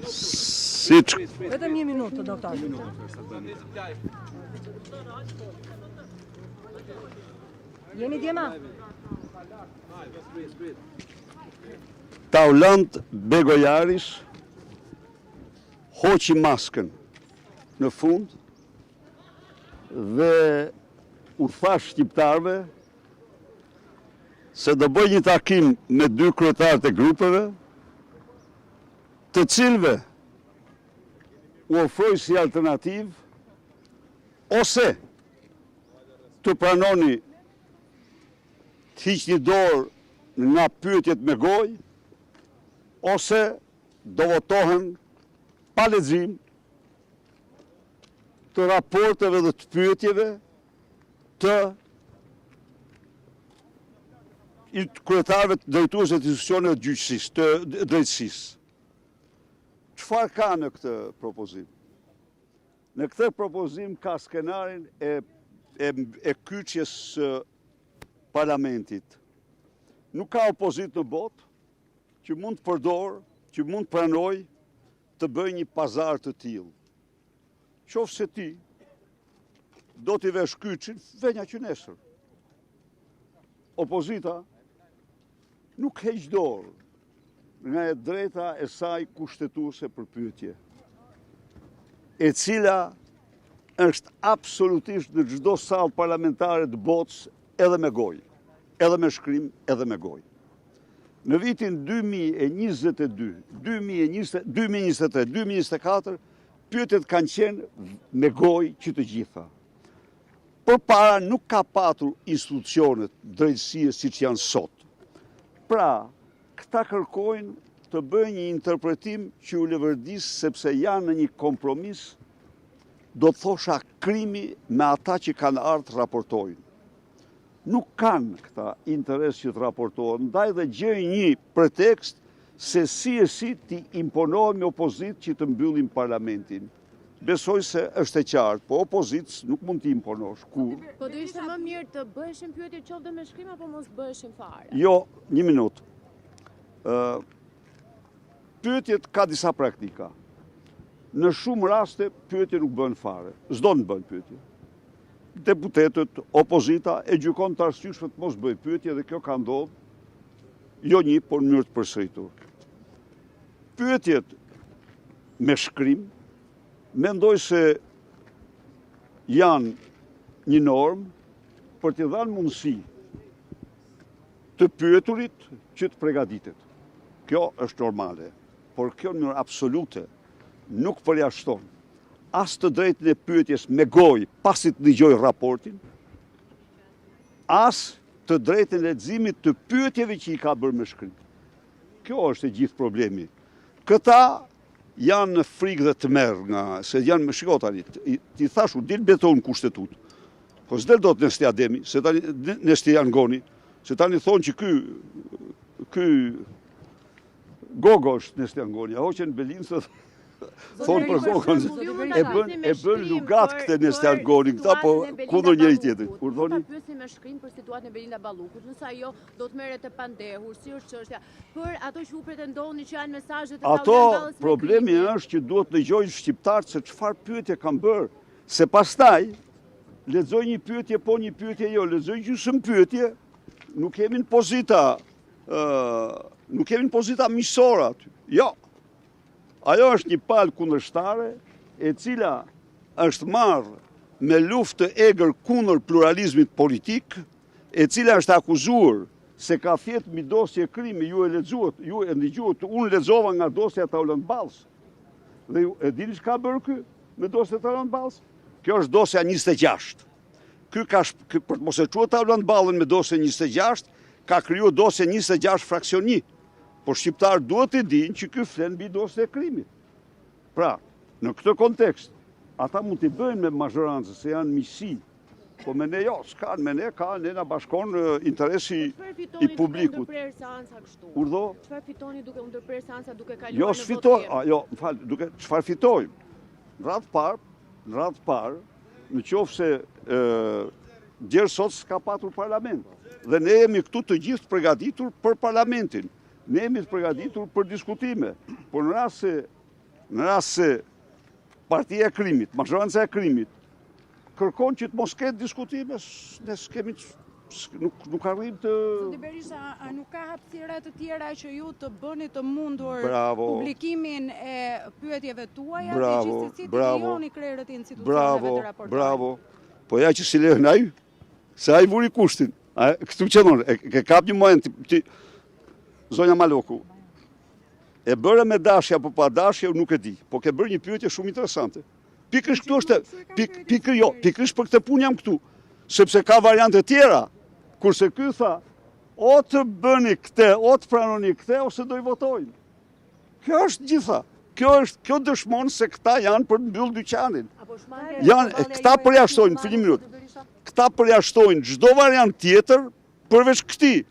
Siç Vetëm 1 minutë, doktor. Jemi djema? Taulant Begojaris hoqi maskën në fund dhe u tha shqiptarëve se do bëj një takim me 2 kryetarët e grupeve, të cilëve u ofroj si alternativë ose të pranoni të hiqni dorë nga pyetjet me gojë, ose do votohen pa lexim të raporteve dhe të pyetjeve të kryetarëve të drejtuesve të institucioneve të gjyqësisë, të drejtësisë. Çfarë ka në këtë propozim? Në këtë propozim ka skenarin e kyçjes së parlamentit. Nuk ka opozitë në botë që mund të përdor, që mund të pranoj të bëj një pazar të tillë. Qoftë se ti do t'i vesh kyçin, venja që nesër. Opozita nuk heq dorë nga e drejta e saj kushtetuese për pyetje, e cila është absolutisht në çdo sallë parlamentare të botës edhe me gojë, edhe me shkrim, edhe me gojë. Në vitin 2022, 2023, 2024, pyetjet kanë qenë me gojë që të gjitha. Përpara nuk ka patur institucionet drejtësie siç janë sot. Pra, këta kërkojnë të bëjnë një interpretim që u lëvërdis sepse janë në një kompromis, do të thosha krimi me ata që kanë ardhur raportojnë. Nuk kanë këta interes që të raportohen, ndaj dhe gjejnë një pretekst se si e si ti imponohen me opozitë që të mbyllin parlamentin. Besoj se është e qartë, po opozitës nuk mund t'i imponosh kur. Po do ishte më mirë të bëheshin pyetje qoftë me shkrim apo mos bëheshin fare? Jo, 1 minutë. Pyetjet ka disa praktika. Në shumë raste pyetje nuk bën fare. S'do të bën pyetje. Deputetët, opozita e gjykon të arsyeshme të mos bëj pyetje dhe kjo ka ndodhur, jo një, por në mënyrë të përsëritur. Pyetjet me shkrim, mendoj se janë një normë për t'i dhënë mundësi të pyeturit që të përgatitet. Kjo është normale, por kjo në mënyrë absolute nuk përjashton as të drejtën e pyetjes me gojë pasi të dëgjoj raportin, as të drejtën e leximit të pyetjeve që i ka bërë me shkrim. Kjo është e gjithë problemi. Këta janë në frikë dhe tmerr nga se janë më shiko tani, ti thash u dil beton kushtetut. Po s'del dot Nestia Ademi, se tani Nestia Angoni, se tani thonë që ky Gogo është Nestia Angoni, a hoqen Belinsët thonë për Gogën, e bën lugat këtë Nestia Angoni, këta po kundër njëri tjetrit. Kur thoni pyesin me shkrim për situatën e Belinda Ballukut, nëse ajo do të merret e pandehur, si është çështja, për ato që u pretendoni që janë mesazhet e ato problemi është që duhet të dëgjojnë shqiptarët se çfarë pyetje kanë bërë, se pastaj lexoj një pyetje po një pyetje jo, lexoj gjysmë pyetje, nuk kemi në pozita miqësore aty. Jo. Ajo është një palë kundërshtare e cila është marrë me luftë të egër kundër pluralizmit politik, e cila është akuzuar se ka fjetë mbi dosje krimi, ju e lexuat, ju e ndigjuat, unë lexova nga dosja Taulant Ballës. Dhe ju e dini çka bërë ky me dosjen Taulant Ballës? Kjo është dosja 26. Ky për të mos e quar Taulant Ballën me dosjen 26, ka krijuar dosjen 26 fraksion 1. Po shqiptarë duhet të dinë që ky flen mbi dosjen e krimit. Pra, në këtë kontekst, ata mund t'i bëjnë me mazhorancë se janë miqësi, po me ne jo, s'kan me ne, ne na bashkon interesi i publikut. Urdhë? Çfarë fitoni duke ndërprer seanca duke kaluar në votim? Jo, më fal, duke çfarë fitojmë? Në radhë parë, në qoftë se djerë sot s'ka patur parlament. Dhe ne jemi këtu të gjithë përgatitur për parlamentin. ne jemi të përgatitur për diskutime, por në rast se partia e krimit, majoranca e krimit, kërkon që të mos ketë diskutime, ne s'kemi nuk arrim të... Zoti Berisha, a nuk ka hapësira të tjera që ju të bëni të mundur Bravo. publikimin e pyetjeve tuaja, Bravo, dhe gjithsesi të bravo. lejoni krerët e institucioneve të raportojnë? Bravo, po ja që si lehen ai, se ai vuri kushtin. Këtu qënon, ke kap një moment, zonja Maloku, e bërë me dashja apo pa dashja, nuk e di, po ke bërë një pyetje shumë interesante. Pikërisht këtu është, pikërisht për këtë punë jam këtu, sepse ka variante tjera, kurse ky tha, o të bëni këte, o të pranoni këte, ose do i votojnë. Kjo është gjitha. Kjo dëshmon se këta janë për të mbyllë dyqanin. Këta përjashtojnë, fillim minut, këta përjashtojnë çdo variant tjetër përveç këtij.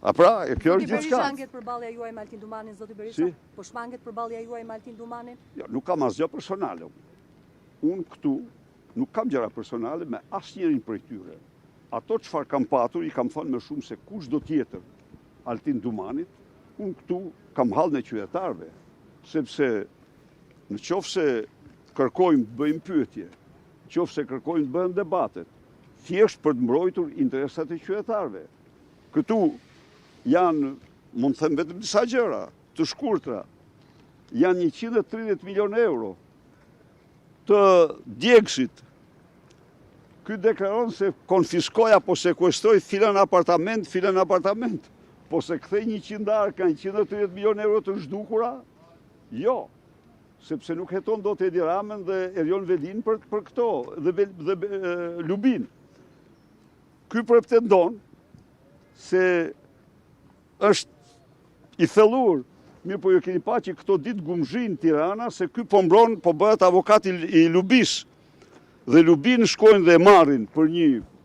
A pra, kjo është gjithçka. Po shmanget përballja juaj me Altin Dumanin, zoti Berisha? Po shmanget përballja juaj me Altin Dumanin? Jo, nuk kam asgjë personale. Unë këtu nuk kam gjëra personale me asnjërin prej tyre. Ato çfarë kam patur, i kam thënë më shumë se kushdo tjetër Altin Dumanit, unë këtu kam hallën e qytetarëve, sepse në qoftë se kërkojmë të bëjmë pyetje, në qoftë se kërkojmë të bëjmë debatet, thjesht për të mbrojtur interesat e qytetarëve. Këtu janë, mund të them vetëm disa gjëra të shkurtra, janë 130 milion euro të djegësit. Ky deklaron se konfiskoj apo sekuestroj filan apartament, po se kthej 100 arka, 130 milion euro të zhdukura, jo, sepse nuk heton dot Edi Ramën dhe Erion Velin për këto, dhe Lubin. Ky pretendon se është i thellur, mirë po ju keni pa që këto ditë gumzhin Tirana, se ky po bëhet avokat i Lubis. Dhe Lubin shkojnë dhe marrin për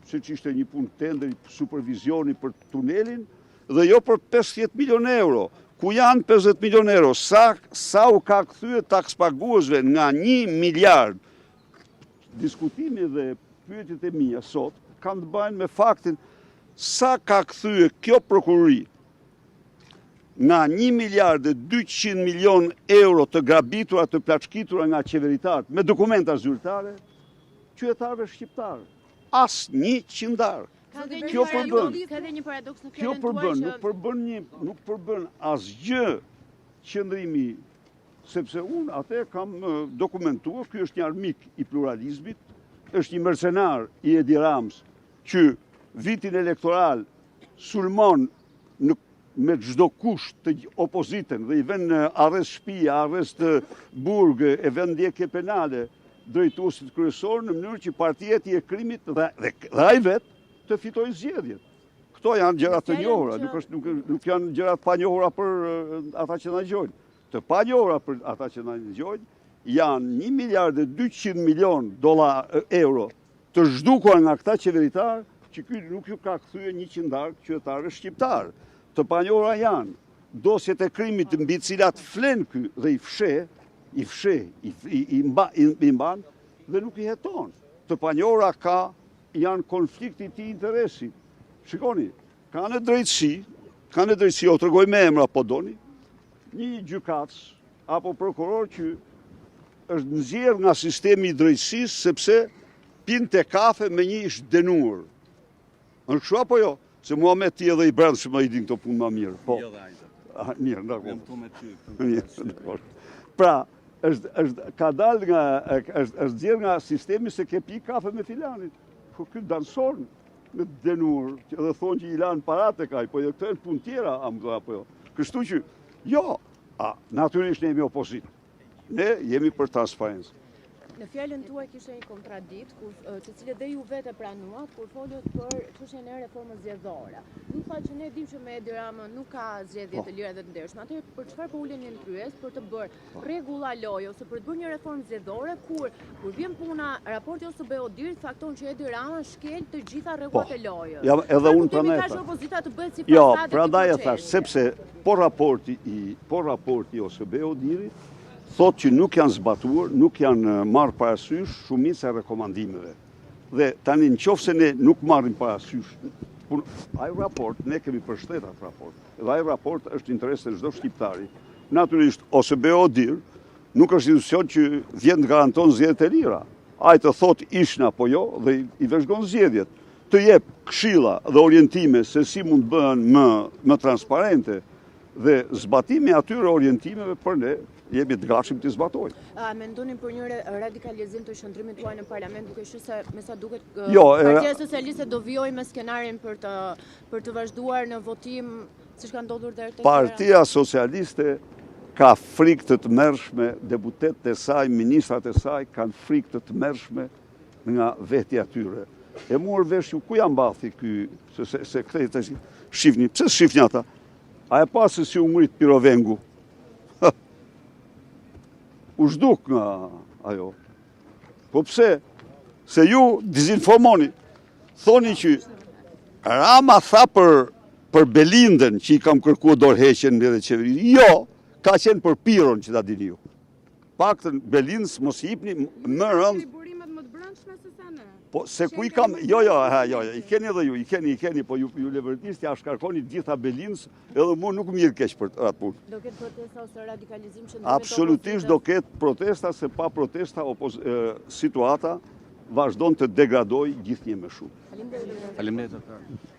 se që ishte një punë tenderi, supervizioni për tunelin, dhe jo për 50 milion euro. Ku janë 50 milion euro? Sa u ka kthyer takspaguesve nga 1 miliard? Diskutimi dhe pyetjet e mia sot kanë të bëjnë me faktin sa ka kthyer kjo prokurori nga 1 miliard e 200 milion euro të grabitura, të plaçkitura nga qeveritarët me dokumenta zyrtare, qytetarëve shqiptarë. As një qindar. Kjo përbën. Ka dhe një paradoks në Kjo përbën, nuk përbën asgjë qëndrimi, sepse unë atë kam dokumentuar, ky është një armik i pluralizmit, është një mercenar i Edi Ramës, që vitin elektoral sulmon me çdo kusht të opozitën dhe i vën në arrest shtëpi, arrest burg, e vën ndjekje penale drejtuesit kryesor në mënyrë që partia e tij e krimit dhe ai vetë të fitojnë zgjedhjet. Këto janë gjëra të njohura, nuk janë gjëra të panjohura për ata që na dëgjojnë. Të panjohura për ata që na dëgjojnë janë 1 miliard e 200 milion euro të zhdukur nga këta qeveritar, që ky nuk ju ka kthyer 100 darkë qytetarëve shqiptar. Të panjohura janë dosjet e krimit mbi të cilat flen ky dhe i mban dhe nuk i heton. Të panjohura janë konflikti ti interesi. Shikoni, ka në drejtësi, o të rgoj me emra po doni, një gjykatës apo prokuror që është nxjerrë nga sistemi i drejtësisë sepse pinte kafe me një ish dënuar. Është kështu apo jo? Se Muhamet ti edhe i brendshëm ai din këto punë më mirë. Po. Jo dhe ajta. Mirë, dakor. Jam këtu me ty. Mirë, dakor. Pra, ka dalë është nxjerrë nga sistemi se ke pi kafe me filanin. Po ky danson në dënuar, edhe thonë që i lanë paratë e kaj, po jo këto janë punë tjera, apo jo. Kështu që, jo, natyrisht ne jemi opozit. Ne jemi për transparencë. Në fjalën tuaj kishte një kontradikt, të cilët dhe ju vetë pranuat, kur folët për çështjen e reformës zgjedhore. Nuk tha që ne dimë që me Edi Ramën nuk ka zgjedhje të lira dhe të ndershme. Atëherë për çfarë po uleni në kryes për të bërë rregulla loje ose për të bërë një reformë zgjedhore kur vjen puna, raporti OSBE Odirit fakton që Edi Rama shkel të gjitha rregullat e lojës. Ja, edhe unë prandaj. Ka opozita të bëhet si fasadë. Jo, fasadë. prandaj e thash, sepse po raporti OSBE Odirit thot që nuk janë zbatuar, nuk janë marrë parasysh shumica e rekomandimeve. Dhe tani nëse ne nuk marrim parasysh ai raport, ne kemi përshtet atë raport. Dhe ai raport është interes të çdo shqiptari. Natyrisht, ose BEODIR nuk është institucion që vjen të garanton zgjedhjet e lira. Ai të thot ishin apo jo dhe i vëzhgon zgjedhjet. Të jep këshilla dhe orientime se si mund të bëhen më transparente dhe zbatimi atyre orientimeve për ne jemi të gatshëm të zbatojmë. A mendonin për një radikalizim të qëndrimit tuaj në parlament, duke qenë se me sa duket Partia Socialiste do vijojë me skenarin për të vazhduar në votim siç ka ndodhur deri tek Partia Socialiste ka frikë të tmerrshme, deputetët e saj, ministrat e saj kanë frikë të tmerrshme nga vetja e tyre. E morë vesh ju, ku janë mbathi ky, se këtë të shifni, pse shifni ata? A e pa se si u ngrit Pirovengu? U zhduk nga ajo. Po pse? Se ju dizinformoni. Thoni që Rama tha për Belindën që i kam kërkuar dorëheqjen edhe qeveri. Jo, ka qenë për Piron që ta dini ju. Paktën Belindës mos i jepni më rënd. Burimet më të brendshme se sa ne. Po se ku i kam, jo, i keni edhe ju, i keni, po ju libertistë ja shkarkoni gjitha Belindës, edhe mu nuk mirë keq për atë punë. Do ketë protesta ose radikalizim që Absolutisht do ketë protesta, se pa protesta situata vazhdon të degradoj gjithnjë më shumë. Faleminderit. Faleminderit.